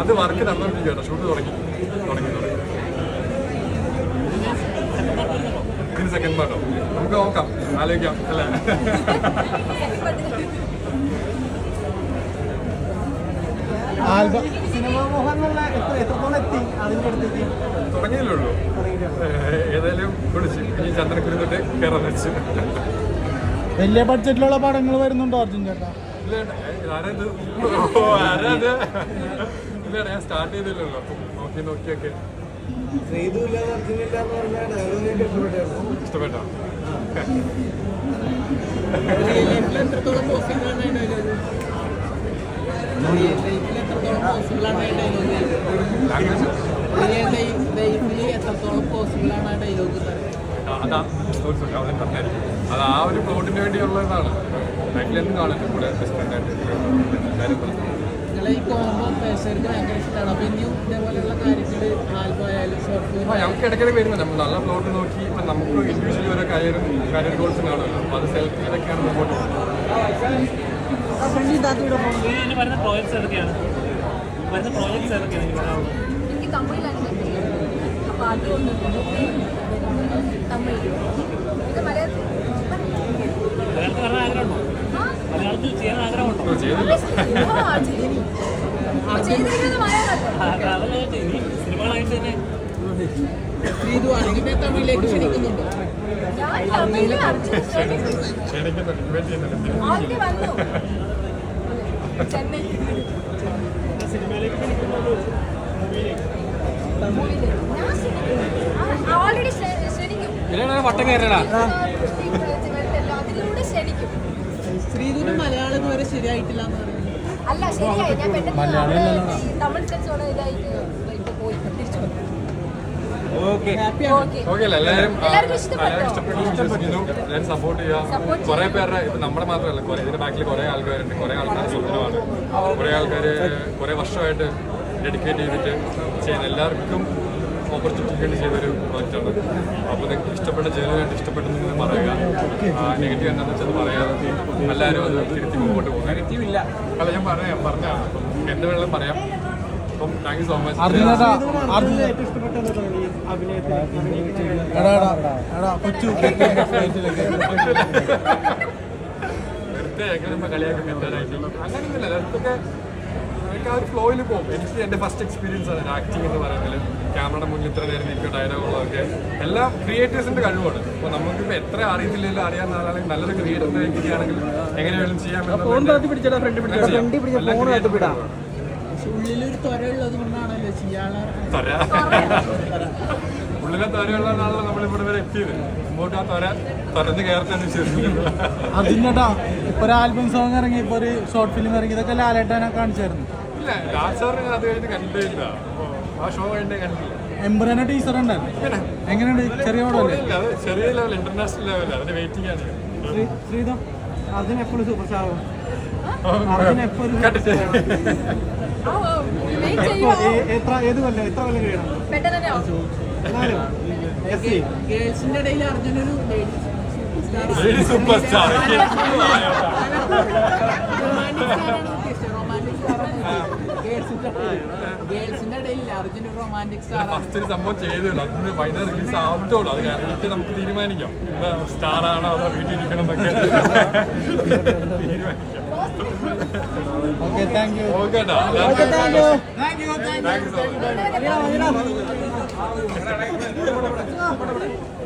അത് വർക്ക് നടന്നുകൊണ്ടിരിക്കുകയാണ്. ഷൂട്ട് തുടങ്ങി. ഇതിന് സെക്കൻഡ് പാർട്ടോ നമുക്ക് നോക്കാം, ആലോചിക്കാം അല്ലേ? തുടങ്ങിയല്ലേ ഉള്ളൂ. ഏതായാലും വിളിച്ച് ഇനി ചന്ദ്രക്കുരി തൊട്ട് കയറാൻ വെച്ച്. വലിയ ബഡ്ജറ്റിലുള്ള പടങ്ങൾ വരുന്നുണ്ടോ അർജുൻ ചേട്ടാ? ഇല്ല, ഞാൻ സ്റ്റാർട്ട് ചെയ്തില്ലല്ലോ. അപ്പം നോക്കിയൊക്കെ ഇഷ്ടപ്പെട്ടോ? അതാ പറഞ്ഞായിരിക്കും. അത് ആ ഒരു പ്ലോട്ടിന് വേണ്ടിയുള്ളതാണ്. ബാക്കിലൊന്നും കാണില്ല. കൂടെ ബെസ്റ്റ് ഫ്രണ്ടായിട്ട് എല്ലാവരും പറഞ്ഞു. ഞങ്ങൾക്ക് ഇടയ്ക്കിടെ വരുമ്പോൾ നമ്മൾ നല്ല പ്ലോട്ട് നോക്കി ഇപ്പം നമുക്ക് ഇൻഡിവിജ്വലി ഓരോ കരിയർ ഗോൾസും കാണുമല്ലോ. അപ്പോൾ അത് സെലക്ട് ചെയ്തൊക്കെയാണ് മുമ്പോട്ട് പോകുന്നത്. തമിഴിലേക്ക് ക്ഷണിക്കുന്നുണ്ടോ? വട്ടം കയറടാ. ശ്രീധുവിന് മലയാളം ഇതുവരെ ശരിയായിട്ടില്ല. അല്ല, ശരിയായി. ഞാൻ തമിഴ് എല്ലാവരും ഇഷ്ടപ്പെടുന്നു. എല്ലാവരും സപ്പോർട്ട് ചെയ്യുക. കുറെ പേരുടെ ഇപ്പൊ നമ്മുടെ മാത്രമല്ല, ഇതിന്റെ ബാക്കിൽ കുറെ ആൾക്കാരുണ്ട്. കുറെ ആൾക്കാരുടെ സ്വപ്നമാണ്. കുറെ ആൾക്കാര് കുറെ വർഷമായിട്ട് ഡെഡിക്കേറ്റ് ചെയ്തിട്ട് ചെയ്യുന്ന എല്ലാവർക്കും ഓപ്പർച്യൂണിറ്റി വേണ്ടി ചെയ്തൊരു പ്രോജക്റ്റാണ്. അപ്പോൾ നിങ്ങൾക്ക് ഇഷ്ടപ്പെട്ട ജനുവനായിട്ട് ഇഷ്ടപ്പെട്ടെന്ന് പറയുക. നെഗറ്റീവ് എന്താണെന്ന് വെച്ചാൽ പറയാതെ എല്ലാവരും അത് തിരുത്തി മുമ്പോട്ട് പോകും. നെഗറ്റീവ് ഇല്ല. അല്ല, ഞാൻ പറഞ്ഞാണ്. അപ്പം എന്ത് വേണമെങ്കിലും പറയാം. അപ്പം താങ്ക് യു സോ മച്ച്. വെറുതെ എങ്ങനെ കളിയാക്കും എന്തായിട്ട് അങ്ങനെയൊന്നുമില്ല. അതൊക്കെ എനിക്ക് ആ ഒരു ഫ്ലോയിൽ പോകും. എനിക്ക് എൻ്റെ ഫസ്റ്റ് എക്സ്പീരിയൻസ് ആണ് ആക്ടിങ് എന്ന് പറയുന്നത്. ക്യാമറയുടെ മുന്നിൽ ഇത്ര നേരം നിൽക്കുക, ഡയലോഗുകളൊക്കെ എല്ലാം ക്രിയേറ്റേഴ്സിൻ്റെ കഴിവാണ്. അപ്പോൾ നമുക്കിപ്പോൾ എത്ര അറിയത്തില്ലല്ലോ, അറിയാവുന്ന ആളാണെങ്കിൽ നല്ലൊരു ക്രിയേറ്ററിനെ ആണെങ്കിൽ എങ്ങനെ വേണം ചെയ്യാമെന്ന് ഉള്ളിലൊരു ത്വരയുള്ളത് കൊണ്ടാണല്ലോ ചെയ്യാളെ. ഉള്ളിലെ ത്വരയുള്ളതാണല്ലോ നമ്മളിവിടെ വരെ എത്തിയത്. മുമ്പോട്ട് ആ തുരന്ന് കയറട്ടെന്ന് വിശ്വസിക്കുന്നു. അതിനേട്ടാ ഇപ്പൊ ഒരു ആൽബം സോങ് ഇറങ്ങി, ഇപ്പൊ ഒരു ഷോർട്ട് ഫിലിം ഇറങ്ങി, ഇതൊക്കെ ലാലേട്ടനെ കാണിച്ചായിരുന്നു. ഇല്ല, ലാൽസാറിന് അത് കഴിഞ്ഞ് കണ്ടില്ല. ആ ഷോ കഴിഞ്ഞേ കണ്ടില്ല. എംബ്രനെ ടീച്ചർ ഉണ്ടായിരുന്നു. എങ്ങനെയുണ്ട്? ചെറിയ പടമല്ലേ? അത് ചെറിയ ലെവൽ, ഇന്റർനാഷണൽ ലെവൽ. അതിന് വെയിറ്റിംഗ് ആണ്. ശ്രീധം അതിനെപ്പോഴും സൂപ്പർ സ്റ്റാറും ഏത് കൊല്ലം എത്ര കൊല്ലം കഴിയണം? ഗേൾസിന്റെ ഇടയിൽ അർജുനൊരു സൂപ്പർ സ്റ്റാർ. ഗേൾസിന്റെ ഇടയിൽ അർജുൻ റൊമാൻറ്റിക് സ്റ്റാർ. ഫസ്റ്റ് ഒരു സംഭവം ചെയ്തല്ലോ, അതിന് വൈകുന്നേരം റിലീസ് ആവുന്നുള്ളൂ. അത് കാരണം നമുക്ക് തീരുമാനിക്കാം സ്റ്റാർ ആണോ അതോ വീട്ടിൽ ഇരിക്കണം എന്നൊക്കെ തീരുമാനിക്കാം. Okay, thank you. Okay, thank you so much.